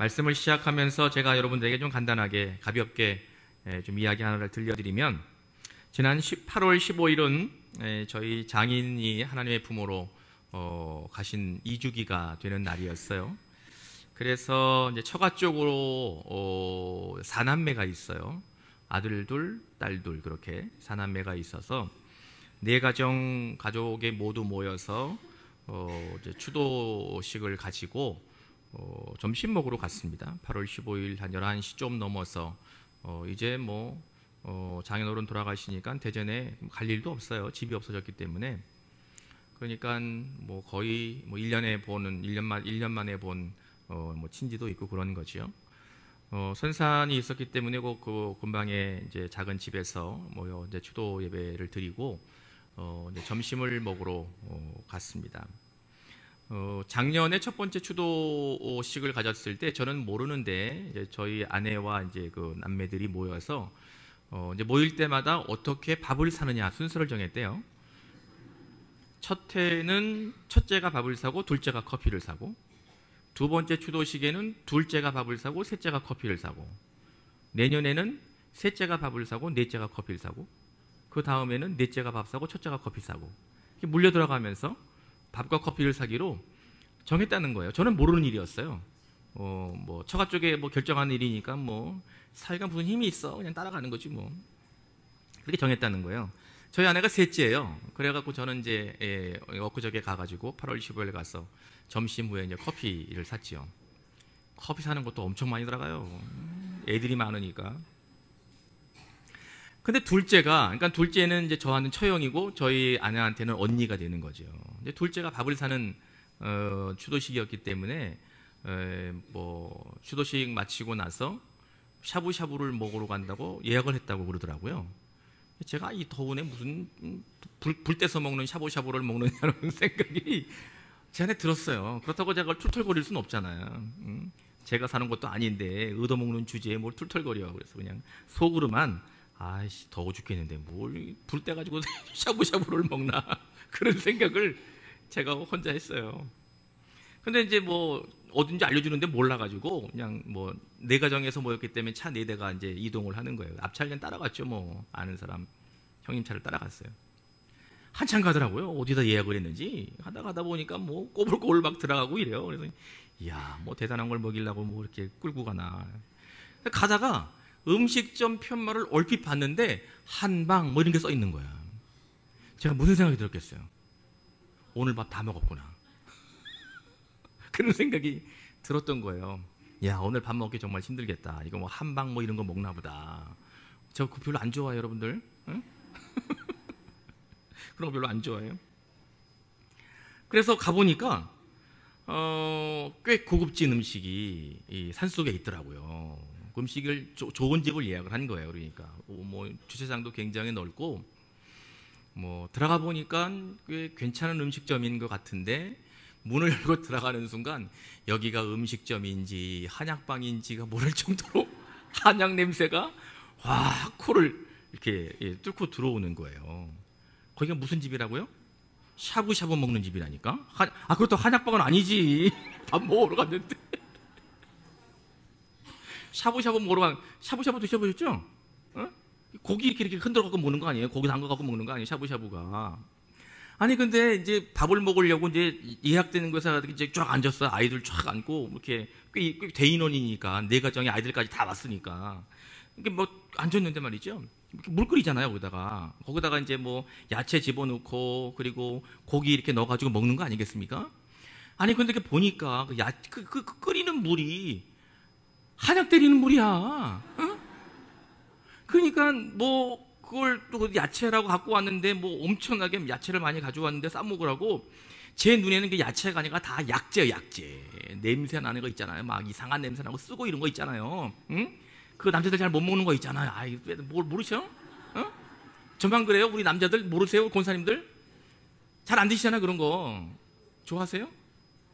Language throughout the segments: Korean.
말씀을 시작하면서 제가 여러분들에게 좀 간단하게 가볍게 좀 이야기 하나를 들려드리면, 지난 8월 15일은 저희 장인이 하나님의 부모로 가신 2주기가 되는 날이었어요. 그래서 이제 처가 쪽으로 4남매가 있어요. 아들 둘, 딸 둘, 그렇게 4남매가 있어서 4가족이 모두 모여서 이제 추도식을 가지고 점심 먹으러 갔습니다. 8월 15일 한 11시 좀 넘어서 이제 장인어른 돌아가시니까 대전에 갈 일도 없어요. 집이 없어졌기 때문에. 그러니까 거의 1년 만에 본 친지도 있고 그런 거죠. 선산이 있었기 때문에 그 근방에 이제 작은 집에서 이제 추도 예배를 드리고 이제 점심을 먹으러 갔습니다. 작년에 첫 번째 추도식을 가졌을 때 저는 모르는데 이제 저희 아내와 이제 그 남매들이 모여서 이제 모일 때마다 어떻게 밥을 사느냐 순서를 정했대요. 첫 해는 첫째가 밥을 사고 둘째가 커피를 사고, 두 번째 추도식에는 둘째가 밥을 사고 셋째가 커피를 사고, 내년에는 셋째가 밥을 사고 넷째가 커피를 사고, 그 다음에는 넷째가 밥 사고 첫째가 커피 사고, 이렇게 물려 들어가면서 밥과 커피를 사기로 정했다는 거예요. 저는 모르는 일이었어요. 처가 쪽에 결정하는 일이니까 사회가 무슨 힘이 있어, 그냥 따라가는 거지 그렇게 정했다는 거예요. 저희 아내가 셋째예요. 그래갖고 저는 이제 엊그저께 가가지고 8월 15일에 가서 점심 후에 이제 커피를 샀지요. 커피 사는 것도 엄청 많이 들어가요. 애들이 많으니까. 근데 둘째는 이제 저한테는 처형이고 저희 아내한테는 언니가 되는 거죠. 이제 둘째가 밥을 사는 추도식이었기 때문에 추도식 마치고 나서 샤브샤브를 먹으러 간다고 예약을 했다고 그러더라고요. 제가 이 더운에 무슨 불 떼서 먹는 샤브샤브를 먹느냐는 생각이 제 안에 들었어요. 그렇다고 제가 툴툴거릴 수는 없잖아요. 제가 사는 것도 아닌데 얻어먹는 주제에 뭘 툴툴거려. 그래서 그냥 속으로만 아이씨 더워 죽겠는데 뭘 불 떼가지고 샤브샤브를 먹나 그런 생각을 제가 혼자 했어요. 근데 이제 어딘지 알려주는데 몰라가지고 그냥 4가정에서 모였기 때문에 차 4대가 이제 이동을 하는 거예요. 앞차를 그냥 따라갔죠. 아는 사람 형님 차를 따라갔어요. 한참 가더라고요. 어디다 예약을 했는지. 가다 보니까 꼬불꼬불 막 들어가고 이래요. 그래서 이야 대단한 걸 먹이려고 이렇게 끌고 가나. 가다가 음식점 편말을 얼핏 봤는데 한방 이런 게 써 있는 거야. 제가 무슨 생각이 들었겠어요? 오늘 밥 다 먹었구나. 그런 생각이 들었던 거예요. 야 오늘 밥 먹기 정말 힘들겠다. 이거 한방 이런 거 먹나 보다. 저 그거 별로 안 좋아해요, 여러분들. 응? 그런 거 별로 안 좋아해요. 그래서 가보니까 꽤 고급진 음식이 산속에 있더라고요. 그 음식을 좋은 집을 예약을 한 거예요. 그러니까 주차장도 굉장히 넓고 들어가 보니까 꽤 괜찮은 음식점인 것 같은데 문을 열고 들어가는 순간 여기가 음식점인지 한약방인지가 모를 정도로 한약 냄새가 확 코를 이렇게 뚫고 들어오는 거예요. 거기가 무슨 집이라고요? 샤브샤브 먹는 집이라니까. 그렇다고 한약방은 아니지. 밥 먹으러 갔는데 샤브샤브 샤브샤브 드셔보셨죠? 고기 이렇게 흔들어 갖고 먹는 거 아니에요? 고기 담가 갖고 먹는 거 아니에요? 샤브샤브가. 아니 근데 이제 밥을 먹으려고 이제 예약되는 곳에 이제 쫙 앉았어요. 아이들 쫙 앉고 이렇게 꽤 대인원이니까 4가정의 아이들까지 다 왔으니까 이렇게 앉았는데 말이죠. 이렇게 물 끓이잖아요. 거기다가 이제 야채 집어넣고 그리고 고기 이렇게 넣어가지고 먹는 거 아니겠습니까? 아니 근데 이렇게 보니까 그 끓이는 물이 한약 때리는 물이야. 응? 그러니까 그걸 또 야채라고 갖고 왔는데 엄청나게 야채를 많이 가져왔는데 싸먹으라고. 제 눈에는 그 야채가 아니라 다 약재예요. 냄새 나는 거 있잖아요. 막 이상한 냄새 나고 쓰고 이런 거 있잖아요. 응? 그 남자들 잘 못 먹는 거 있잖아요. 뭘 모르셔? 저만 그래요? 우리 남자들 모르세요? 권사님들 잘 안 드시잖아요. 그런 거 좋아하세요?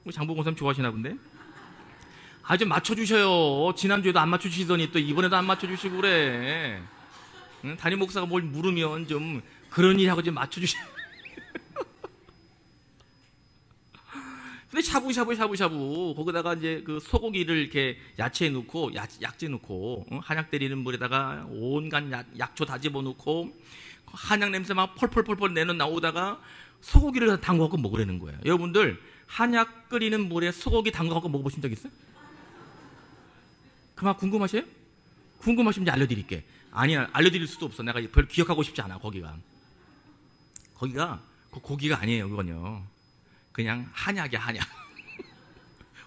우리 장보 권사님 좋아하시나 본데. 좀 맞춰주셔요. 지난주에도 안 맞춰주시더니 또 이번에도 안 맞춰주시고 그래. 응? 담임 목사가 뭘 물으면 좀 그런 일 하고 좀 맞춰주셔. 근데 샤브샤브 거기다가 이제 그 소고기를 이렇게 야채 넣고 약재 넣고 한약 때리는 물에다가 온갖 약초 다 집어넣고 한약 냄새 막 펄펄펄펄 내는 나오다가 소고기를 담궈갖고 먹으라는 거예요. 여러분들 한약 끓이는 물에 소고기 담궈갖고 먹어보신 적 있어요? 그만 궁금하세요? 궁금하시면 이제 알려드릴게. 아니야, 알려드릴 수도 없어. 내가 별 기억하고 싶지 않아. 거기가 그 고기가 아니에요. 그건요, 그냥 한약이야, 한약.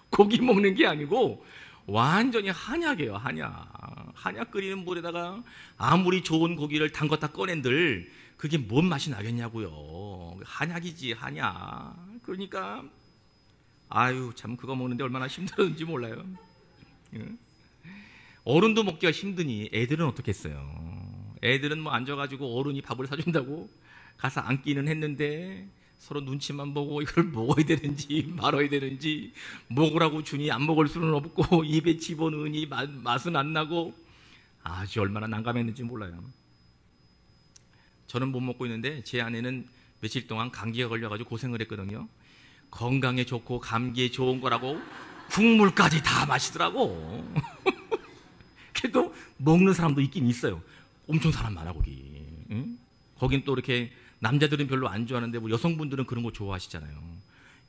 고기 먹는 게 아니고 완전히 한약이에요. 한약 끓이는 물에다가 아무리 좋은 고기를 담궜다 꺼낸들 그게 뭔 맛이 나겠냐고요. 한약이지, 한약. 그러니까 아유 참, 그거 먹는데 얼마나 힘들었는지 몰라요. 어른도 먹기가 힘드니 애들은 어떻겠어요. 애들은 뭐 앉아가지고 어른이 밥을 사준다고 가서 앉기는 했는데 서로 눈치만 보고 이걸 먹어야 되는지 말아야 되는지, 먹으라고 주니 안 먹을 수는 없고 입에 집어넣으니 맛은 안 나고 아주 얼마나 난감했는지 몰라요. 저는 못 먹고 있는데 제 아내는 며칠 동안 감기가 걸려가지고 고생을 했거든요. 건강에 좋고 감기에 좋은 거라고 국물까지 다 마시더라고. 그래도 먹는 사람도 있긴 있어요. 엄청 사람 많아 거기. 응? 거긴 또 이렇게 남자들은 별로 안 좋아하는데 우리 여성분들은 그런 거 좋아하시잖아요.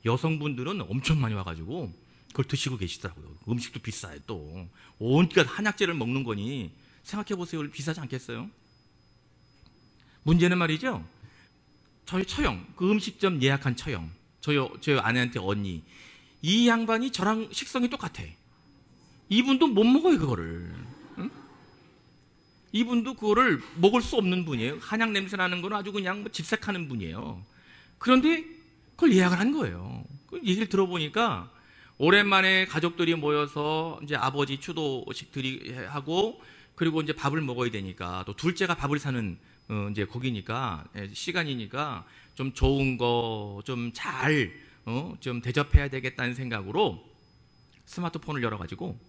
여성분들은 엄청 많이 와가지고 그걸 드시고 계시더라고요. 음식도 비싸요. 또 온갖 한약재를 먹는 거니 생각해보세요. 비싸지 않겠어요? 문제는 말이죠, 저희 처형, 그 음식점 예약한 처형, 저희 아내한테 언니, 이 양반이 저랑 식성이 똑같아. 이분도 못 먹어요 그거를. 응? 이분도 그거를 먹을 수 없는 분이에요. 한약 냄새 나는 거는 아주 그냥 뭐 집색하는 분이에요. 그런데 그걸 예약을 한 거예요. 그 얘기를 들어보니까 오랜만에 가족들이 모여서 이제 아버지 추도식들이 하고, 그리고 이제 밥을 먹어야 되니까 또 둘째가 밥을 사는 이제 거기니까 시간이니까 좀 좋은 거 좀 잘 좀 대접해야 되겠다는 생각으로 스마트폰을 열어가지고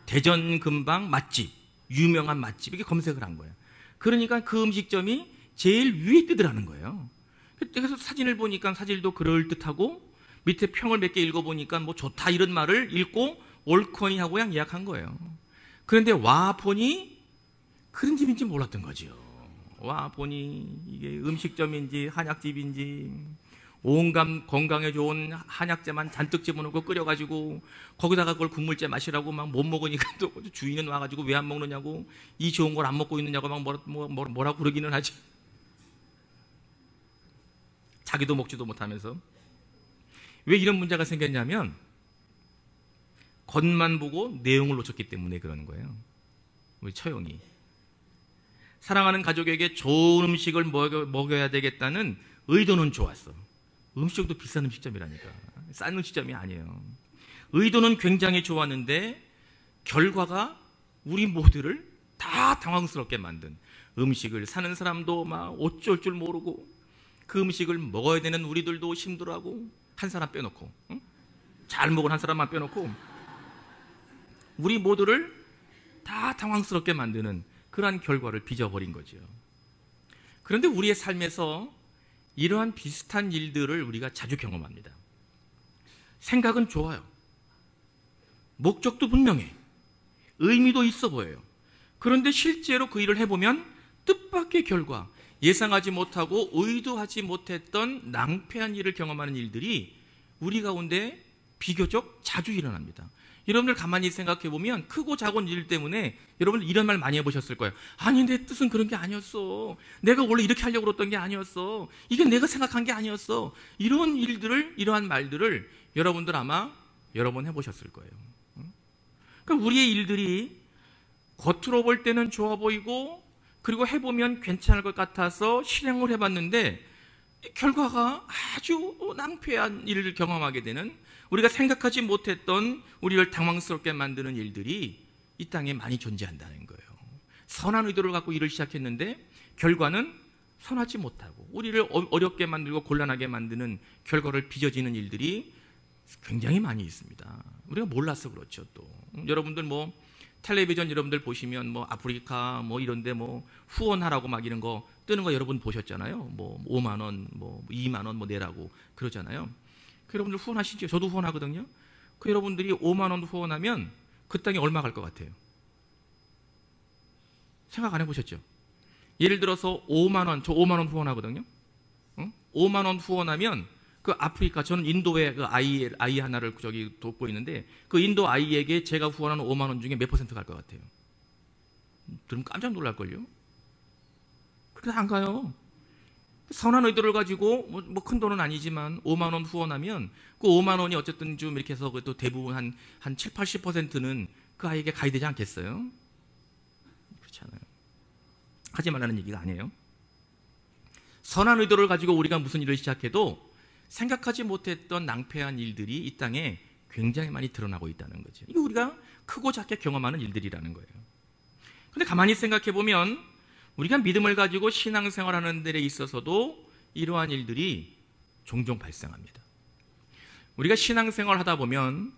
대전 근방 맛집, 유명한 맛집 이렇게 검색을 한 거예요. 그러니까 그 음식점이 제일 위에 뜨더라는 거예요. 그래서 사진을 보니까 사진도 그럴듯하고 밑에 평을 몇 개 읽어보니까 뭐 좋다 이런 말을 읽고 옳거니 하고 그냥 예약한 거예요. 그런데 와 보니 그런 집인지 몰랐던 거죠. 와 보니 이게 음식점인지 한약집인지 온갖 건강에 좋은 한약재만 잔뜩 집어넣고 끓여가지고 거기다가 그걸 국물째 마시라고 막 못 먹으니까 또 주인은 와가지고 왜 안 먹느냐고, 이 좋은 걸 안 먹고 있느냐고 막 뭐라고 그러기는 하지. 자기도 먹지도 못하면서. 왜 이런 문제가 생겼냐면 겉만 보고 내용을 놓쳤기 때문에 그러는 거예요. 우리 처형이 사랑하는 가족에게 좋은 음식을 먹여야 되겠다는 의도는 좋았어. 음식도 비싼 음식점이라니까. 싼 음식점이 아니에요. 의도는 굉장히 좋았는데 결과가 우리 모두를 다 당황스럽게 만든, 음식을 사는 사람도 막 어쩔 줄 모르고 그 음식을 먹어야 되는 우리들도 힘들어하고, 한 사람 빼놓고, 응? 잘 먹은 한 사람만 빼놓고 우리 모두를 다 당황스럽게 만드는 그러한 결과를 빚어버린 거죠. 그런데 우리의 삶에서 이러한 비슷한 일들을 우리가 자주 경험합니다. 생각은 좋아요. 목적도 분명해. 의미도 있어 보여요. 그런데 실제로 그 일을 해보면 뜻밖의 결과, 예상하지 못하고 의도하지 못했던 낭패한 일을 경험하는 일들이 우리 가운데 비교적 자주 일어납니다. 여러분들 가만히 생각해 보면 크고 작은 일 때문에 여러분들 이런 말 많이 해보셨을 거예요. 아니 내 뜻은 그런 게 아니었어. 내가 원래 이렇게 하려고 그랬던 게 아니었어. 이게 내가 생각한 게 아니었어. 이런 일들을, 이러한 말들을 여러분들 아마 여러 번 해보셨을 거예요. 그러니까 우리의 일들이 겉으로 볼 때는 좋아 보이고, 그리고 해보면 괜찮을 것 같아서 실행을 해봤는데 결과가 아주 낭패한 일을 경험하게 되는, 우리가 생각하지 못했던 우리를 당황스럽게 만드는 일들이 이 땅에 많이 존재한다는 거예요. 선한 의도를 갖고 일을 시작했는데 결과는 선하지 못하고 우리를 어렵게 만들고 곤란하게 만드는 결과를 빚어지는 일들이 굉장히 많이 있습니다. 우리가 몰라서 그렇죠. 또 여러분들 뭐 텔레비전 여러분들 보시면 뭐 아프리카 뭐 이런데 뭐 후원하라고 막 이런 거 뜨는 거 여러분 보셨잖아요. 뭐 5만 원, 뭐 2만 원 뭐 내라고 그러잖아요. 그 여러분들 후원하시죠? 저도 후원하거든요. 그 여러분들이 5만 원 후원하면 그 땅에 얼마 갈 것 같아요? 생각 안 해보셨죠? 예를 들어서 5만 원, 저 5만 원 후원하거든요. 5만 원 후원하면 그 아프리카, 저는 인도에 그 아이 하나를 저기 돕고 있는데 그 인도 아이에게 제가 후원하는 5만 원 중에 몇 % 갈 것 같아요? 들으면 깜짝 놀랄걸요? 그렇게 안 가요. 선한 의도를 가지고 뭐 큰 돈은 아니지만 5만 원 후원하면 그 5만 원이 어쨌든 좀 이렇게 해서 또 대부분 한 7, 80%는 그 아이에게 가야 되지 않겠어요? 그렇지 않아요. 하지 말라는 얘기가 아니에요. 선한 의도를 가지고 우리가 무슨 일을 시작해도 생각하지 못했던 낭패한 일들이 이 땅에 굉장히 많이 드러나고 있다는 거죠. 이거 우리가 크고 작게 경험하는 일들이라는 거예요. 근데 가만히 생각해 보면 우리가 믿음을 가지고 신앙생활하는 데 있어서도 이러한 일들이 종종 발생합니다. 우리가 신앙생활 하다 보면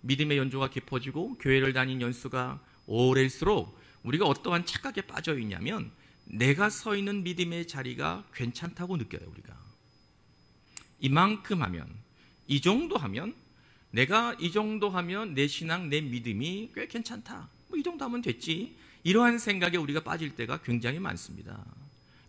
믿음의 연조가 깊어지고 교회를 다닌 연수가 오래일수록 우리가 어떠한 착각에 빠져 있냐면 내가 서 있는 믿음의 자리가 괜찮다고 느껴요. 우리가 이만큼 하면, 이 정도 하면, 내가 이 정도 하면 내 신앙, 내 믿음이 꽤 괜찮다, 뭐 이 정도 하면 됐지, 이러한 생각에 우리가 빠질 때가 굉장히 많습니다.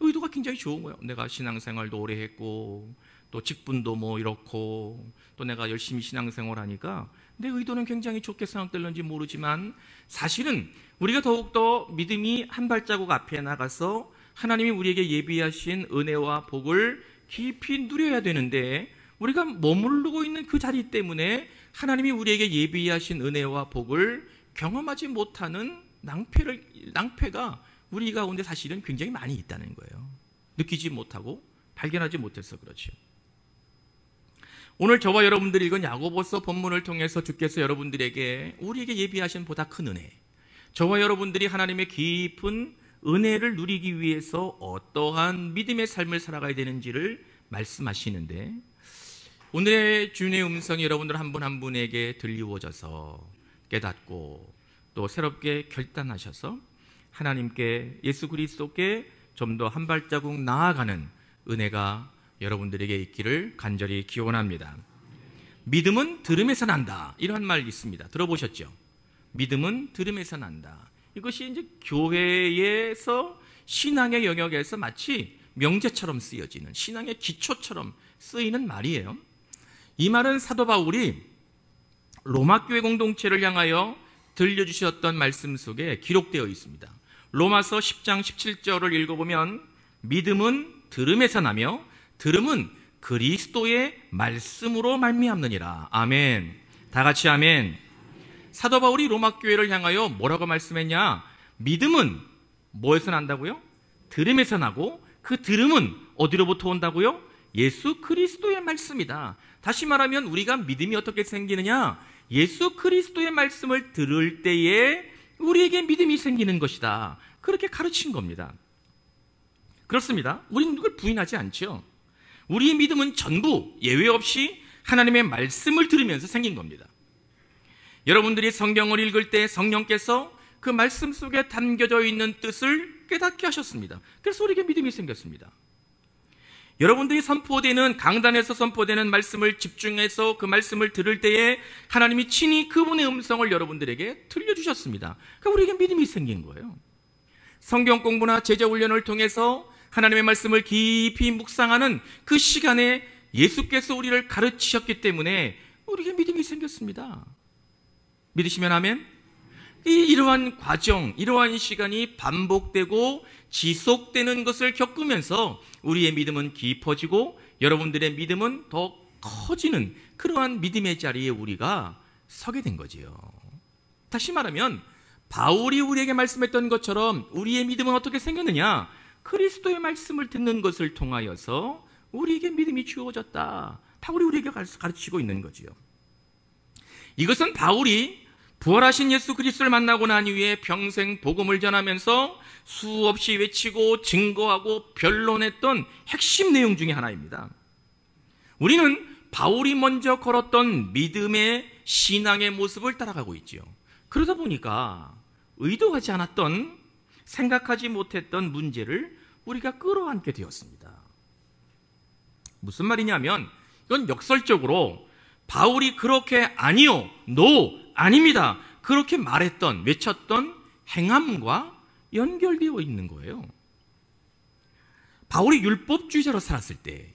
의도가 굉장히 좋은 거예요. 내가 신앙생활도 오래 했고 또 직분도 뭐 이렇고 또 내가 열심히 신앙생활 하니까 내 의도는 굉장히 좋게 생각될는지 모르지만 사실은 우리가 더욱더 믿음이 한 발자국 앞에 나가서 하나님이 우리에게 예비하신 은혜와 복을 깊이 누려야 되는데 우리가 머무르고 있는 그 자리 때문에 하나님이 우리에게 예비하신 은혜와 복을 경험하지 못하는 낭패가 우리 가운데 사실은 굉장히 많이 있다는 거예요. 느끼지 못하고 발견하지 못해서 그렇죠. 오늘 저와 여러분들이 읽은 야고보서 본문을 통해서 주께서 여러분들에게 우리에게 예비하신 보다 큰 은혜, 저와 여러분들이 하나님의 깊은 은혜를 누리기 위해서 어떠한 믿음의 삶을 살아가야 되는지를 말씀하시는데 오늘의 주님의 음성이 여러분들 한 분 한 분에게 들리워져서 깨닫고 또 새롭게 결단하셔서 하나님께, 예수 그리스도께 좀 더 한 발자국 나아가는 은혜가 여러분들에게 있기를 간절히 기원합니다. 믿음은 들음에서 난다, 이런 말이 있습니다. 들어보셨죠? 믿음은 들음에서 난다. 이것이 이제 교회에서 신앙의 영역에서 마치 명제처럼 쓰여지는, 신앙의 기초처럼 쓰이는 말이에요. 이 말은 사도 바울이 로마 교회 공동체를 향하여 들려주셨던 말씀 속에 기록되어 있습니다. 로마서 10장 17절을 읽어보면 믿음은 들음에서 나며 들음은 그리스도의 말씀으로 말미암느니라. 아멘. 다 같이 아멘. 사도 바울이 로마 교회를 향하여 뭐라고 말씀했냐? 믿음은 뭐에서 난다고요? 들음에서 나고 그 들음은 어디로부터 온다고요? 예수 그리스도의 말씀이다. 다시 말하면 우리가 믿음이 어떻게 생기느냐? 예수 그리스도의 말씀을 들을 때에 우리에게 믿음이 생기는 것이다. 그렇게 가르친 겁니다. 그렇습니다. 우리는 누굴 부인하지 않죠. 우리의 믿음은 전부 예외 없이 하나님의 말씀을 들으면서 생긴 겁니다. 여러분들이 성경을 읽을 때 성령께서 그 말씀 속에 담겨져 있는 뜻을 깨닫게 하셨습니다. 그래서 우리에게 믿음이 생겼습니다. 여러분들이 선포되는, 강단에서 선포되는 말씀을 집중해서 그 말씀을 들을 때에 하나님이 친히 그분의 음성을 여러분들에게 들려주셨습니다. 그러니까 우리에게 믿음이 생긴 거예요. 성경 공부나 제자 훈련을 통해서 하나님의 말씀을 깊이 묵상하는 그 시간에 예수께서 우리를 가르치셨기 때문에 우리에게 믿음이 생겼습니다. 믿으시면 아멘? 이러한 과정, 이러한 시간이 반복되고 지속되는 것을 겪으면서 우리의 믿음은 깊어지고 여러분들의 믿음은 더 커지는 그러한 믿음의 자리에 우리가 서게 된 거지요. 다시 말하면 바울이 우리에게 말씀했던 것처럼 우리의 믿음은 어떻게 생겼느냐? 그리스도의 말씀을 듣는 것을 통하여서 우리에게 믿음이 주어졌다. 바울이 우리에게 가르치고 있는 거지요. 이것은 바울이 부활하신 예수 그리스도를 만나고 난 이후에 평생 복음을 전하면서 수없이 외치고 증거하고 변론했던 핵심 내용 중에 하나입니다. 우리는 바울이 먼저 걸었던 믿음의 신앙의 모습을 따라가고 있지요. 그러다 보니까 의도하지 않았던, 생각하지 못했던 문제를 우리가 끌어안게 되었습니다. 무슨 말이냐면 이건 역설적으로 바울이 그렇게 아니요, 노, 아닙니다, 그렇게 말했던, 외쳤던 행함과 연결되어 있는 거예요. 바울이 율법주의자로 살았을 때,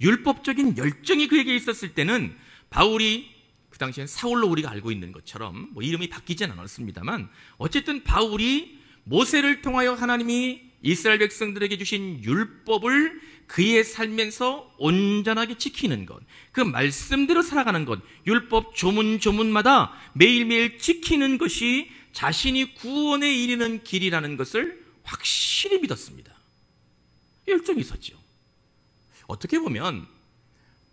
율법적인 열정이 그에게 있었을 때는 바울이 그 당시엔 사울로 우리가 알고 있는 것처럼 뭐 이름이 바뀌진 않았습니다만, 어쨌든 바울이 모세를 통하여 하나님이 이스라엘 백성들에게 주신 율법을 그의 삶에서 온전하게 지키는 것, 그 말씀대로 살아가는 것, 율법 조문조문마다 매일매일 지키는 것이 자신이 구원에 이르는 길이라는 것을 확실히 믿었습니다. 열정이 있었죠. 어떻게 보면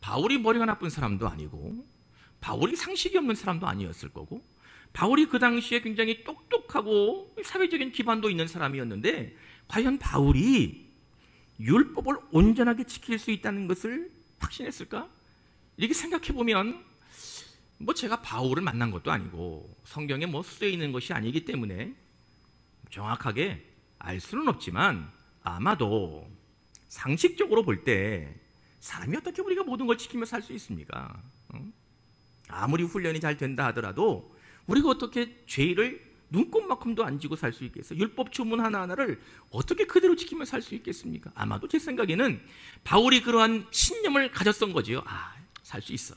바울이 머리가 나쁜 사람도 아니고 바울이 상식이 없는 사람도 아니었을 거고, 바울이 그 당시에 굉장히 똑똑하고 사회적인 기반도 있는 사람이었는데, 과연 바울이 율법을 온전하게 지킬 수 있다는 것을 확신했을까? 이렇게 생각해보면 뭐 제가 바울을 만난 것도 아니고 성경에 뭐 쓰여 있는 것이 아니기 때문에 정확하게 알 수는 없지만, 아마도 상식적으로 볼 때 사람이 어떻게 우리가 모든 걸 지키며 살 수 있습니까? 아무리 훈련이 잘 된다 하더라도 우리가 어떻게 죄를 눈꼽만큼도 안 지고 살 수 있겠어요? 율법 조문 하나하나를 어떻게 그대로 지키며 살 수 있겠습니까? 아마도 제 생각에는 바울이 그러한 신념을 가졌던 거지요. 살 수 있어,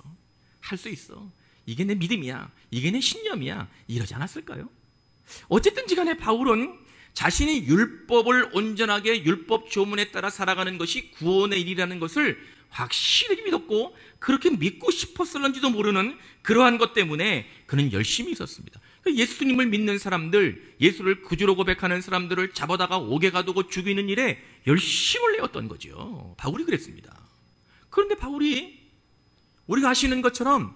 할 수 있어, 이게 내 믿음이야, 이게 내 신념이야, 이러지 않았을까요? 어쨌든지 간에 바울은 자신이 율법을 온전하게 율법 조문에 따라 살아가는 것이 구원의 일이라는 것을 확실히 믿었고, 그렇게 믿고 싶었을런지도 모르는 그러한 것 때문에 그는 열심히 있었습니다. 예수님을 믿는 사람들, 예수를 구주로 고백하는 사람들을 잡아다가 옥에 가두고 죽이는 일에 열심을 내었던 거죠. 바울이 그랬습니다. 그런데 바울이 우리가 아시는 것처럼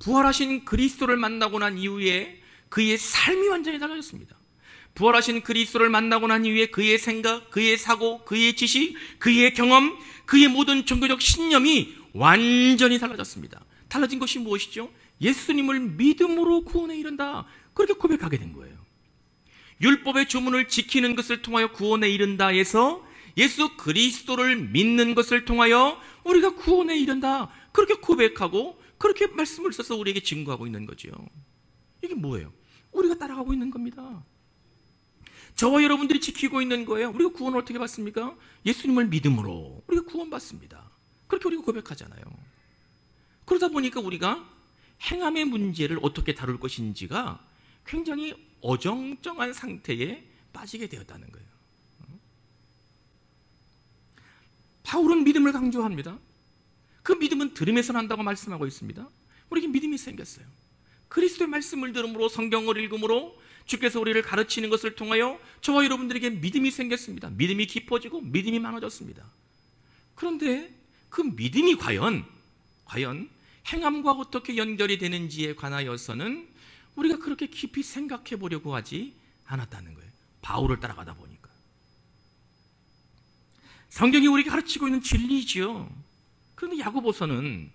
부활하신 그리스도를 만나고 난 이후에 그의 삶이 완전히 달라졌습니다. 부활하신 그리스도를 만나고 난 이후에 그의 생각, 그의 사고, 그의 지식, 그의 경험, 그의 모든 종교적 신념이 완전히 달라졌습니다. 달라진 것이 무엇이죠? 예수님을 믿음으로 구원에 이른다, 그렇게 고백하게 된 거예요. 율법의 조문을 지키는 것을 통하여 구원에 이른다 해서 예수 그리스도를 믿는 것을 통하여 우리가 구원에 이른다, 그렇게 고백하고 그렇게 말씀을 써서 우리에게 증거하고 있는 거죠. 이게 뭐예요? 우리가 따라가고 있는 겁니다. 저와 여러분들이 지키고 있는 거예요. 우리가 구원을 어떻게 받습니까? 예수님을 믿음으로 우리가 구원받습니다. 그렇게 우리가 고백하잖아요. 그러다 보니까 우리가 행함의 문제를 어떻게 다룰 것인지가 굉장히 어정쩡한 상태에 빠지게 되었다는 거예요. 바울은 믿음을 강조합니다. 그 믿음은 들음에서 난다고 말씀하고 있습니다. 우리에게 믿음이 생겼어요. 그리스도의 말씀을 들음으로, 성경을 읽음으로, 주께서 우리를 가르치는 것을 통하여 저와 여러분들에게 믿음이 생겼습니다. 믿음이 깊어지고 믿음이 많아졌습니다. 그런데 그 믿음이 과연 행함과 어떻게 연결이 되는지에 관하여서는 우리가 그렇게 깊이 생각해 보려고 하지 않았다는 거예요. 바울을 따라가다 보니까. 성경이 우리에게 가르치고 있는 진리지요. 그런데 야고보서는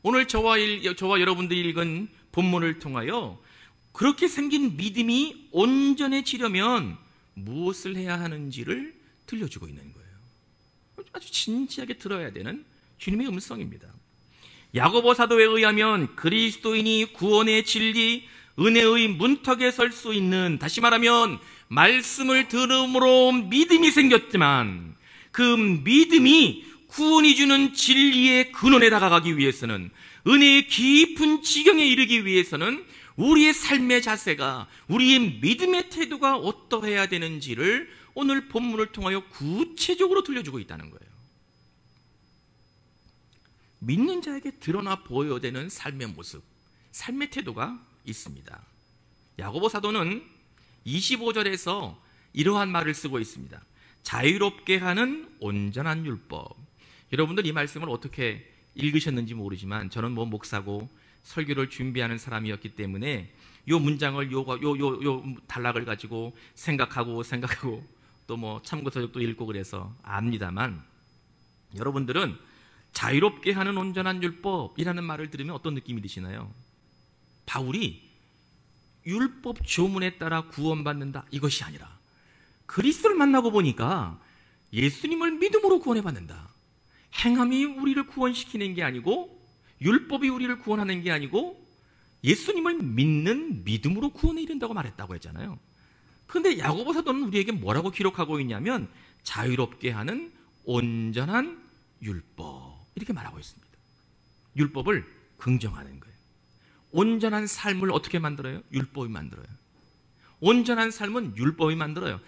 오늘 저와 여러분들이 읽은 본문을 통하여 그렇게 생긴 믿음이 온전해지려면 무엇을 해야 하는지를 들려주고 있는 거예요. 아주 진지하게 들어야 되는 주님의 음성입니다. 야고보 사도에 의하면 그리스도인이 구원의 진리, 은혜의 문턱에 설 수 있는, 다시 말하면 말씀을 들음으로 믿음이 생겼지만 그 믿음이 구원이 주는 진리의 근원에 다가가기 위해서는, 은혜의 깊은 지경에 이르기 위해서는 우리의 삶의 자세가, 우리의 믿음의 태도가 어떠해야 되는지를 오늘 본문을 통하여 구체적으로 들려주고 있다는 거예요. 믿는 자에게 드러나 보여야 되는 삶의 모습, 삶의 태도가 있습니다. 야고보 사도는 25절에서 이러한 말을 쓰고 있습니다. 자유롭게 하는 온전한 율법. 여러분들 이 말씀을 어떻게 읽으셨는지 모르지만 저는 목사고 설교를 준비하는 사람이었기 때문에 요 문장을 요 단락을 가지고 생각하고 또 참고서적도 읽고 그래서 압니다만, 여러분들은 자유롭게 하는 온전한 율법이라는 말을 들으면 어떤 느낌이 드시나요? 바울이 율법 조문에 따라 구원받는다, 이것이 아니라 그리스도를 만나고 보니까 예수님을 믿음으로 구원해 받는다, 행함이 우리를 구원시키는 게 아니고 율법이 우리를 구원하는 게 아니고 예수님을 믿는 믿음으로 구원에 이른다고 말했다고 했잖아요. 그런데 야고보 사도는 우리에게 뭐라고 기록하고 있냐면 자유롭게 하는 온전한 율법, 이렇게 말하고 있습니다. 율법을 긍정하는 거예요. 온전한 삶을 어떻게 만들어요? 율법이 만들어요. 온전한 삶은 율법이 만들어요.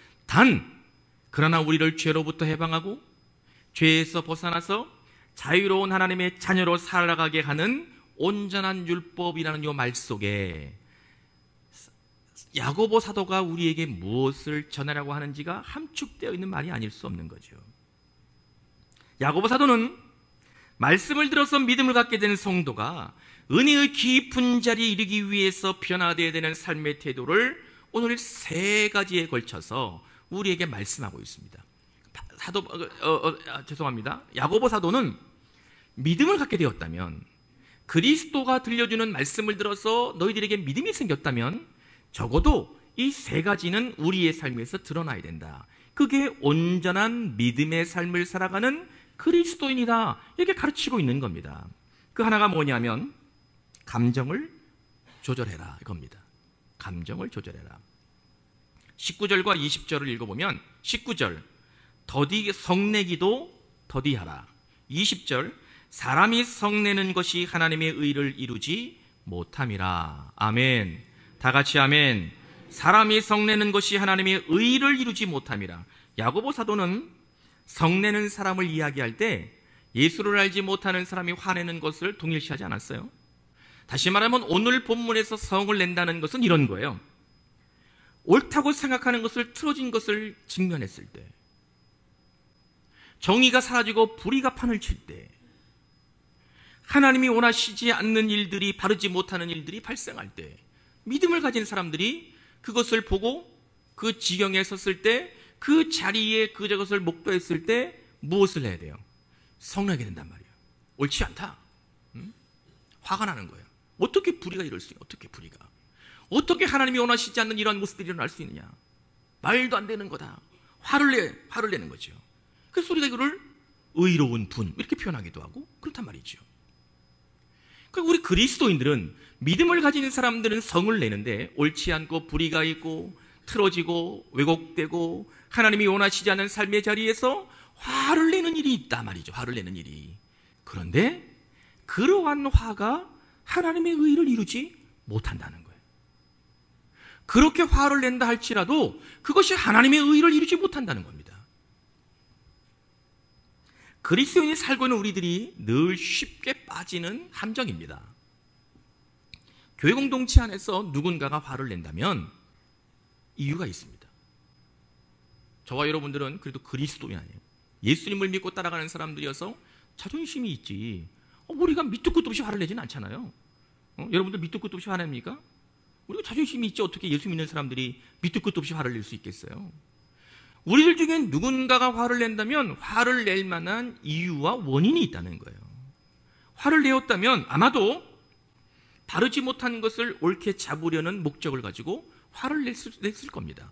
그러나 우리를 죄로부터 해방하고 죄에서 벗어나서 자유로운 하나님의 자녀로 살아가게 하는 온전한 율법이라는 이 말 속에 야고보 사도가 우리에게 무엇을 전하려고 하는지가 함축되어 있는 말이 아닐 수 없는 거죠. 야고보 사도는 말씀을 들어서 믿음을 갖게 되는 성도가 은혜의 깊은 자리에 이르기 위해서 변화되어야 되는 삶의 태도를 오늘 3가지에 걸쳐서 우리에게 말씀하고 있습니다. 죄송합니다. 야고보 사도는 믿음을 갖게 되었다면, 그리스도가 들려주는 말씀을 들어서 너희들에게 믿음이 생겼다면 적어도 이 3가지는 우리의 삶에서 드러나야 된다. 그게 온전한 믿음의 삶을 살아가는 그리스도인이다, 이렇게 가르치고 있는 겁니다. 그 하나가 뭐냐면 감정을 조절해라, 이겁니다. 감정을 조절해라. 19절과 20절을 읽어보면 19절 성내기도 더디하라. 20절 사람이 성내는 것이 하나님의 의를 이루지 못함이라. 아멘. 다 같이 아멘. 사람이 성내는 것이 하나님의 의를 이루지 못함이라. 야고보 사도는 성내는 사람을 이야기할 때 예수를 알지 못하는 사람이 화내는 것을 동일시하지 않았어요. 다시 말하면 오늘 본문에서 성을 낸다는 것은 이런 거예요. 옳다고 생각하는 것을, 틀어진 것을 직면했을 때, 정의가 사라지고 불의가 판을 칠 때, 하나님이 원하시지 않는 일들이, 바르지 못하는 일들이 발생할 때, 믿음을 가진 사람들이 그것을 보고 그 지경에 섰을 때, 그 자리에 그것을 목도했을 때 무엇을 해야 돼요? 성내게 된단 말이에요. 옳지 않다. 화가 나는 거예요. 어떻게 불의가 이럴 수 있냐? 어떻게 하나님이 원하시지 않는 이러한 모습들이 일어날 수 있느냐? 말도 안 되는 거다. 화를 내는 거죠. 그래서 우리가 이거를 의로운 분, 이렇게 표현하기도 하고 그렇단 말이죠. 그러니까 우리 그리스도인들은, 믿음을 가진 사람들은 성을 내는데 옳지 않고 불의가 있고 틀어지고 왜곡되고 하나님이 원하시지 않는 삶의 자리에서 화를 내는 일이 있다 말이죠. 화를 내는 일이. 그런데 그러한 화가 하나님의 의를 이루지 못한다는 거예요. 그렇게 화를 낸다 할지라도 그것이 하나님의 의를 이루지 못한다는 겁니다. 그리스도인이 살고 있는 우리들이 늘 쉽게 빠지는 함정입니다. 교회 공동체 안에서 누군가가 화를 낸다면 이유가 있습니다. 저와 여러분들은 그래도 그리스도인이 아니에요. 예수님을 믿고 따라가는 사람들이어서 자존심이 있지. 우리가 밑도 끝도 없이 화를 내지는 않잖아요. 여러분들 밑도 끝도 없이 화냅니까? 우리가 자존심이 있지 어떻게 예수 믿는 사람들이 밑도 끝도 없이 화를 낼 수 있겠어요? 우리들 중엔 누군가가 화를 낸다면 화를 낼 만한 이유와 원인이 있다는 거예요. 화를 내었다면 아마도 바르지 못한 것을 옳게 잡으려는 목적을 가지고 화를 냈을 겁니다.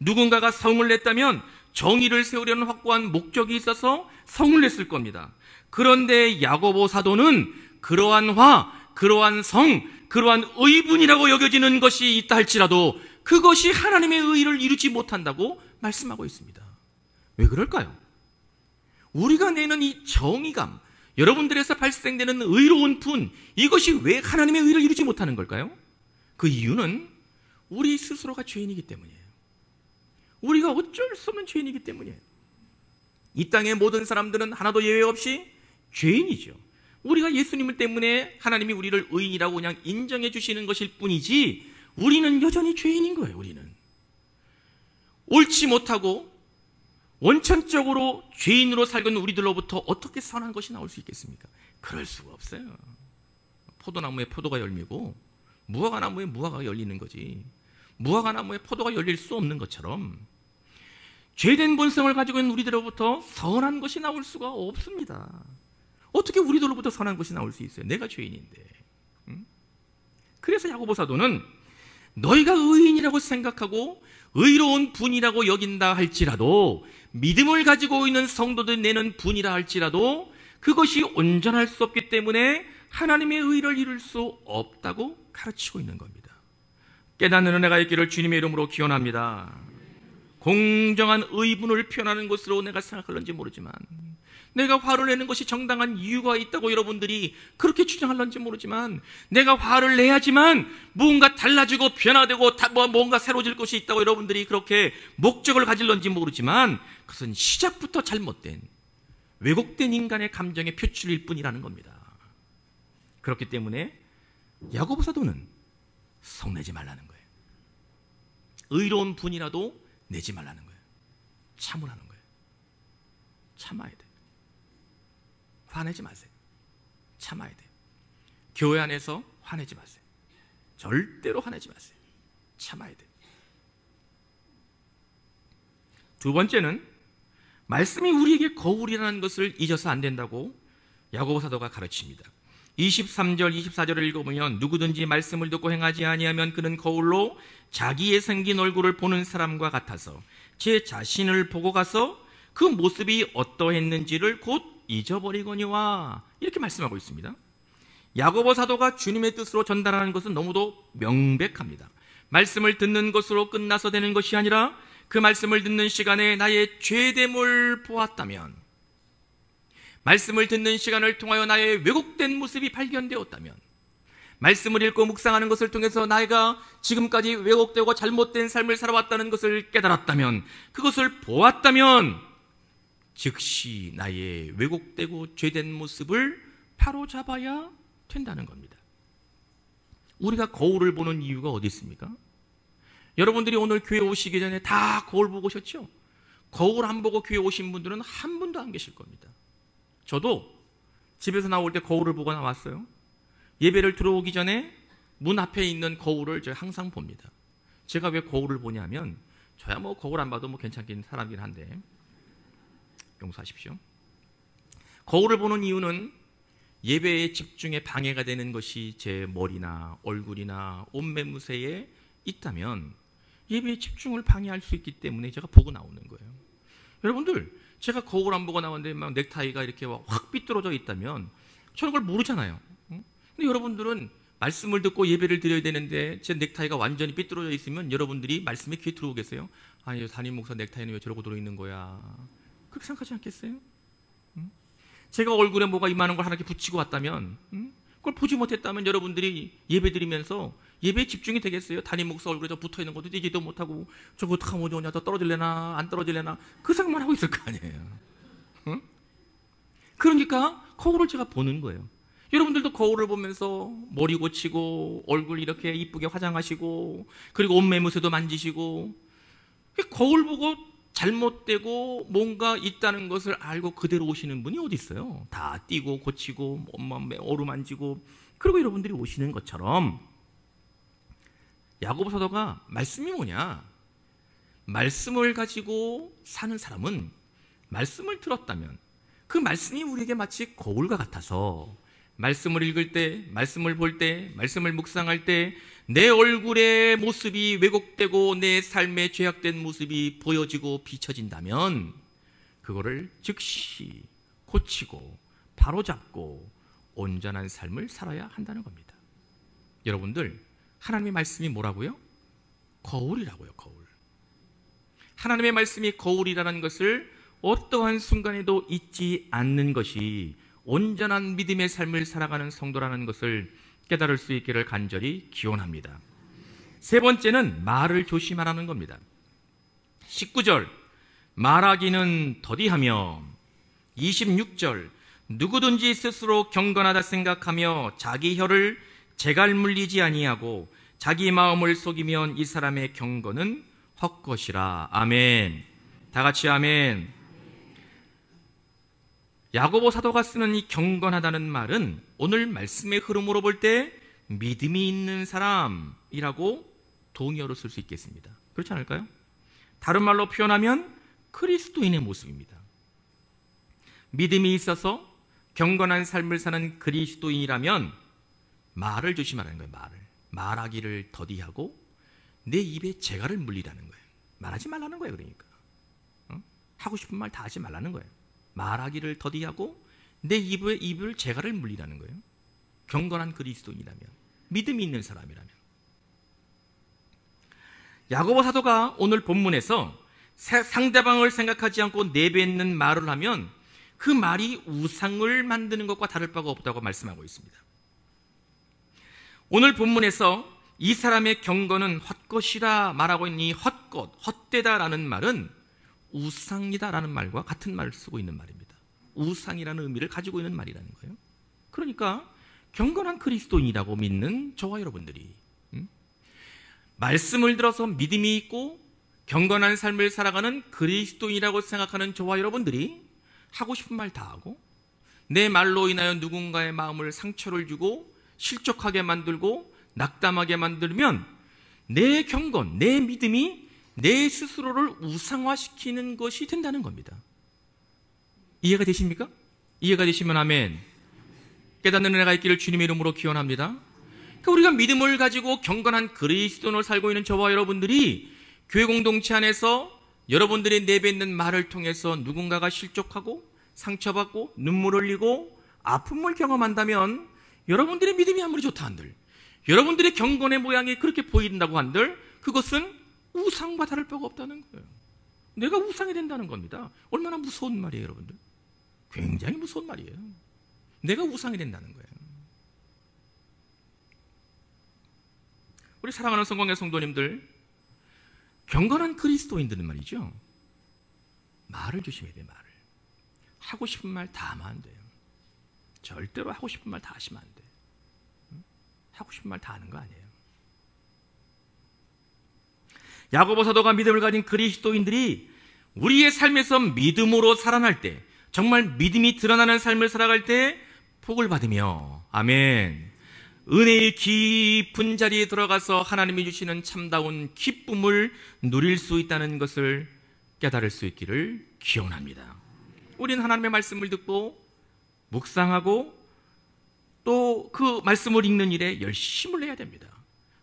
누군가가 성을 냈다면 정의를 세우려는 확고한 목적이 있어서 성을 냈을 겁니다. 그런데 야고보 사도는 그러한 화, 그러한 성, 그러한 의분이라고 여겨지는 것이 있다 할지라도 그것이 하나님의 의를 이루지 못한다고 말씀하고 있습니다. 왜 그럴까요? 우리가 내는 이 정의감, 여러분들에서 발생되는 의로운 분, 이것이 왜 하나님의 의를 이루지 못하는 걸까요? 그 이유는 우리 스스로가 죄인이기 때문이에요. 우리가 어쩔 수 없는 죄인이기 때문이에요. 이 땅의 모든 사람들은 하나도 예외 없이 죄인이죠. 우리가 예수님을 때문에 하나님이 우리를 의인이라고 그냥 인정해 주시는 것일 뿐이지 우리는 여전히 죄인인 거예요. 우리는 옳지 못하고 원천적으로 죄인으로 살고 있는 우리들로부터 어떻게 선한 것이 나올 수 있겠습니까? 그럴 수가 없어요. 포도나무에 포도가 열리고 무화과나무에 무화과가 열리는 거지, 무화과나무에 포도가 열릴 수 없는 것처럼 죄된 본성을 가지고 있는 우리들로부터 선한 것이 나올 수가 없습니다. 어떻게 우리들로부터 선한 것이 나올 수 있어요? 내가 죄인인데. 그래서 야고보 사도는 너희가 의인이라고 생각하고 의로운 분이라고 여긴다 할지라도, 믿음을 가지고 있는 성도들 내는 분이라 할지라도 그것이 온전할 수 없기 때문에 하나님의 의를 이룰 수 없다고 가르치고 있는 겁니다. 깨닫는 은혜가 있기를 주님의 이름으로 기원합니다. 공정한 의분을 표현하는 것으로 내가 생각할런지 모르지만, 내가 화를 내는 것이 정당한 이유가 있다고 여러분들이 그렇게 주장할런지 모르지만, 내가 화를 내야지만 무언가 달라지고 변화되고 뭔가 새로워질 것이 있다고 여러분들이 그렇게 목적을 가질런지 모르지만, 그것은 시작부터 잘못된 왜곡된 인간의 감정의 표출일 뿐이라는 겁니다. 그렇기 때문에 야고보 사도는 성내지 말라는 거예요. 의로운 분이라도 내지 말라는 거예요. 참으라는 거예요. 참아야 돼요. 화내지 마세요. 참아야 돼요. 교회 안에서 화내지 마세요. 절대로 화내지 마세요. 참아야 돼요. 두 번째는 말씀이 우리에게 거울이라는 것을 잊어서 안 된다고 야고보 사도가 가르칩니다. 23절, 24절을 읽어보면 누구든지 말씀을 듣고 행하지 아니하면 그는 거울로 자기의 생긴 얼굴을 보는 사람과 같아서 제 자신을 보고 가서 그 모습이 어떠했는지를 곧 잊어버리거니와, 이렇게 말씀하고 있습니다. 야고보 사도가 주님의 뜻으로 전달하는 것은 너무도 명백합니다. 말씀을 듣는 것으로 끝나서 되는 것이 아니라 그 말씀을 듣는 시간에 나의 죄됨을 보았다면, 말씀을 듣는 시간을 통하여 나의 왜곡된 모습이 발견되었다면, 말씀을 읽고 묵상하는 것을 통해서 나이가 지금까지 왜곡되고 잘못된 삶을 살아왔다는 것을 깨달았다면, 그것을 보았다면 즉시 나의 왜곡되고 죄된 모습을 바로잡아야 된다는 겁니다. 우리가 거울을 보는 이유가 어디 있습니까? 여러분들이 오늘 교회 오시기 전에 다 거울 보고 오셨죠? 거울 안 보고 교회 오신 분들은 한 분도 안 계실 겁니다. 저도 집에서 나올 때 거울을 보고 나왔어요. 예배를 들어오기 전에 문 앞에 있는 거울을 제가 항상 봅니다. 제가 왜 거울을 보냐면, 저야 뭐 거울 안 봐도 뭐 괜찮긴 사람이긴 한데 용서하십시오. 거울을 보는 이유는 예배의 집중에 방해가 되는 것이 제 머리나 얼굴이나 옷매무새에 있다면 예배의 집중을 방해할 수 있기 때문에 제가 보고 나오는 거예요. 여러분들, 제가 거울 안 보고 나왔는데 막 넥타이가 이렇게 확 삐뚤어져 있다면 저는 그걸 모르잖아요. 근데 여러분들은 말씀을 듣고 예배를 드려야 되는데 제 넥타이가 완전히 삐뚤어져 있으면 여러분들이 말씀에 귀에 들어오겠어요? 아니, 담임 목사 넥타이는 왜 저러고 들어있는 거야? 그렇게 생각하지 않겠어요? 제가 얼굴에 뭐가 이만한 걸 하나씩 붙이고 왔다면, 그걸 보지 못했다면 여러분들이 예배 드리면서 예배에 집중이 되겠어요? 담임 목사 얼굴에 저 붙어있는 것도 이제도 못하고 저거 어떡하면 좋으냐, 저 떨어질래나 안 떨어질래나 그 생각만 하고 있을 거 아니에요. 응? 그러니까 거울을 제가 보는 거예요. 여러분들도 거울을 보면서 머리 고치고 얼굴 이렇게 이쁘게 화장하시고 그리고 옷매무새도 만지시고, 거울 보고 잘못되고 뭔가 있다는 것을 알고 그대로 오시는 분이 어디 있어요? 다 띄고 고치고 어루만지고 그리고 여러분들이 오시는 것처럼 야고보 사도가 말씀이 뭐냐? 말씀을 가지고 사는 사람은 말씀을 들었다면 그 말씀이 우리에게 마치 거울과 같아서 말씀을 읽을 때, 말씀을 볼 때, 말씀을 묵상할 때 내 얼굴의 모습이 왜곡되고 내 삶의 죄악된 모습이 보여지고 비춰진다면 그거를 즉시 고치고 바로잡고 온전한 삶을 살아야 한다는 겁니다. 여러분들, 하나님의 말씀이 뭐라고요? 거울이라고요. 거울. 하나님의 말씀이 거울이라는 것을 어떠한 순간에도 잊지 않는 것이 온전한 믿음의 삶을 살아가는 성도라는 것을 깨달을 수 있기를 간절히 기원합니다. 세 번째는 말을 조심하라는 겁니다. 19절, 말하기는 더디하며, 26절, 누구든지 스스로 경건하다 생각하며 자기 혀를 재갈 물리지 아니하고 자기 마음을 속이면 이 사람의 경건은 헛것이라. 아멘. 다 같이 아멘. 야고보 사도가 쓰는 이 경건하다는 말은 오늘 말씀의 흐름으로 볼 때 믿음이 있는 사람이라고 동의어로 쓸 수 있겠습니다. 그렇지 않을까요? 다른 말로 표현하면 그리스도인의 모습입니다. 믿음이 있어서 경건한 삶을 사는 그리스도인이라면 말을 조심하라는 거예요. 말하기를 더디하고 내 입에 재갈을 물리라는 거예요. 말하지 말라는 거예요. 그러니까 하고 싶은 말 다 하지 말라는 거예요. 말하기를 더디하고 내 입을 재갈을 물리라는 거예요. 경건한 그리스도인이라면, 믿음이 있는 사람이라면. 야고보 사도가 오늘 본문에서 상대방을 생각하지 않고 내뱉는 말을 하면 그 말이 우상을 만드는 것과 다를 바가 없다고 말씀하고 있습니다. 오늘 본문에서 이 사람의 경건은 헛것이라 말하고 있는 이 헛것, 헛되다라는 말은 우상이다라는 말과 같은 말을 쓰고 있는 말입니다. 우상이라는 의미를 가지고 있는 말이라는 거예요. 그러니까 경건한 그리스도인이라고 믿는 저와 여러분들이 말씀을 들어서 믿음이 있고 경건한 삶을 살아가는 그리스도인이라고 생각하는 저와 여러분들이 하고 싶은 말 다 하고 내 말로 인하여 누군가의 마음을 상처를 주고 실족하게 만들고 낙담하게 만들면 내 경건, 내 믿음이 내 스스로를 우상화시키는 것이 된다는 겁니다. 이해가 되십니까? 이해가 되시면 아멘. 깨닫는 은혜가 있기를 주님의 이름으로 기원합니다. 그러니까 우리가 믿음을 가지고 경건한 그리스도인으로 살고 있는 저와 여러분들이 교회 공동체 안에서 여러분들이 내뱉는 말을 통해서 누군가가 실족하고 상처받고 눈물 흘리고 아픔을 경험한다면 여러분들의 믿음이 아무리 좋다 한들, 여러분들의 경건의 모양이 그렇게 보인다고 한들 그것은 우상과 다를 바가 없다는 거예요. 내가 우상이 된다는 겁니다. 얼마나 무서운 말이에요, 여러분들. 굉장히 무서운 말이에요. 내가 우상이 된다는 거예요. 우리 사랑하는 성공의 성도님들, 경건한 그리스도인들은 말이죠, 말을 조심해야 돼요. 말을. 하고 싶은 말 다 하면 안 돼요. 절대로 하고 싶은 말 다 하시면 안 돼요. 하고 싶은 말 다 하는 거 아니에요. 야고보 사도가 믿음을 가진 그리스도인들이 우리의 삶에서 믿음으로 살아날 때, 정말 믿음이 드러나는 삶을 살아갈 때 복을 받으며, 아멘, 은혜의 깊은 자리에 들어가서 하나님이 주시는 참다운 기쁨을 누릴 수 있다는 것을 깨달을 수 있기를 기원합니다. 우리는 하나님의 말씀을 듣고 묵상하고 또 그 말씀을 읽는 일에 열심을 해야 됩니다.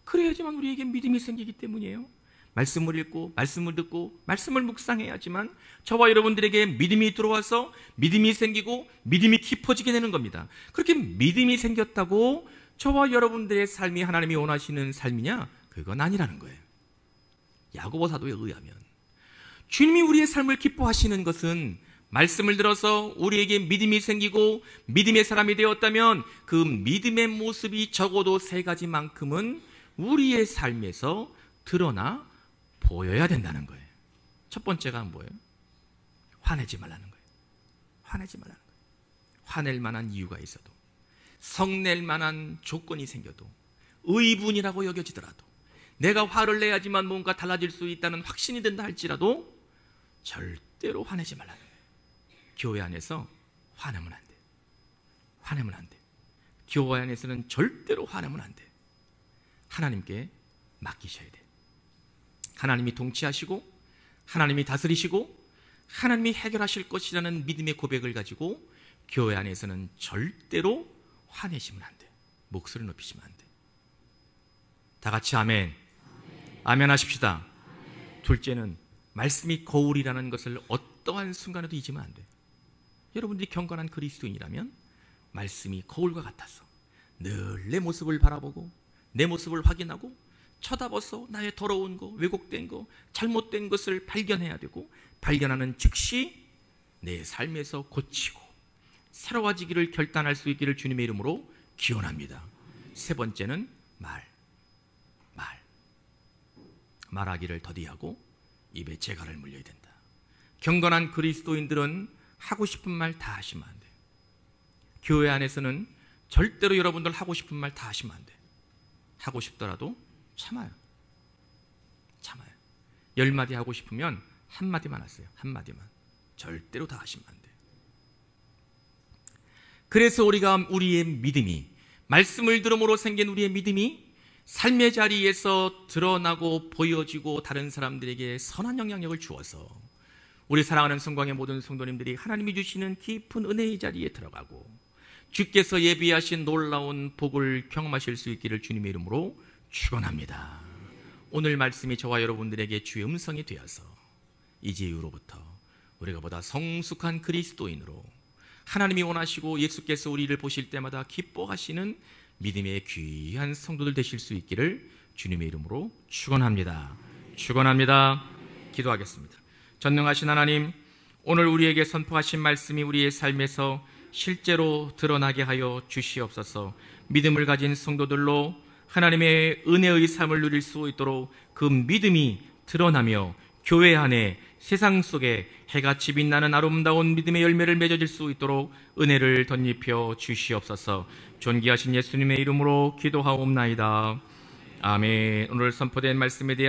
그래야지만 우리에게 믿음이 생기기 때문이에요. 말씀을 읽고 말씀을 듣고 말씀을 묵상해야지만 저와 여러분들에게 믿음이 들어와서 믿음이 생기고 믿음이 깊어지게 되는 겁니다. 그렇게 믿음이 생겼다고 저와 여러분들의 삶이 하나님이 원하시는 삶이냐? 그건 아니라는 거예요. 야고보 사도에 의하면 주님이 우리의 삶을 기뻐하시는 것은 말씀을 들어서 우리에게 믿음이 생기고 믿음의 사람이 되었다면 그 믿음의 모습이 적어도 세 가지만큼은 우리의 삶에서 드러나 보여야 된다는 거예요. 첫 번째가 뭐예요? 화내지 말라는 거예요. 화내지 말라는 거예요. 화낼 만한 이유가 있어도, 성낼 만한 조건이 생겨도, 의분이라고 여겨지더라도, 내가 화를 내야지만 뭔가 달라질 수 있다는 확신이 든다 할지라도 절대로 화내지 말라는 거예요. 교회 안에서 화내면 안 돼. 화내면 안 돼. 교회 안에서는 절대로 화내면 안 돼. 하나님께 맡기셔야 돼. 하나님이 통치하시고 하나님이 다스리시고 하나님이 해결하실 것이라는 믿음의 고백을 가지고 교회 안에서는 절대로 화내시면 안 돼. 목소리 높이시면 안 돼. 다 같이 아멘. 아멘 하십시다. 둘째는 말씀이 거울이라는 것을 어떠한 순간에도 잊으면 안 돼. 여러분들이 경건한 그리스도인이라면 말씀이 거울과 같아서 늘 내 모습을 바라보고 내 모습을 확인하고 쳐다봐서 나의 더러운 거, 왜곡된 거, 잘못된 것을 발견해야 되고 발견하는 즉시 내 삶에서 고치고 새로워지기를 결단할 수 있기를 주님의 이름으로 기원합니다. 세 번째는 말하기를 더디하고 입에 재갈을 물려야 된다. 경건한 그리스도인들은 하고 싶은 말 다 하시면 안 돼요. 교회 안에서는 절대로 여러분들 하고 싶은 말 다 하시면 안 돼요. 하고 싶더라도 참아요. 10마디 하고 싶으면 한마디만 하세요. 한마디만. 절대로 다 하시면 안 돼요. 그래서 우리의 믿음이, 말씀을 들음으로 생긴 우리의 믿음이 삶의 자리에서 드러나고 보여지고 다른 사람들에게 선한 영향력을 주어서 우리 사랑하는 성광의 모든 성도님들이 하나님이 주시는 깊은 은혜의 자리에 들어가고 주께서 예비하신 놀라운 복을 경험하실 수 있기를 주님의 이름으로 축원합니다. 오늘 말씀이 저와 여러분들에게 주의 음성이 되어서 이제 이후로부터 우리가 보다 성숙한 그리스도인으로 하나님이 원하시고 예수께서 우리를 보실 때마다 기뻐하시는 믿음의 귀한 성도들 되실 수 있기를 주님의 이름으로 축원합니다. 축원합니다. 기도하겠습니다. 전능하신 하나님, 오늘 우리에게 선포하신 말씀이 우리의 삶에서 실제로 드러나게 하여 주시옵소서. 믿음을 가진 성도들로 하나님의 은혜의 삶을 누릴 수 있도록 그 믿음이 드러나며 교회 안에 세상 속에 해같이 빛나는 아름다운 믿음의 열매를 맺어질 수 있도록 은혜를 덧입혀 주시옵소서. 존귀하신 예수님의 이름으로 기도하옵나이다. 아멘. 오늘 선포된 말씀에 대한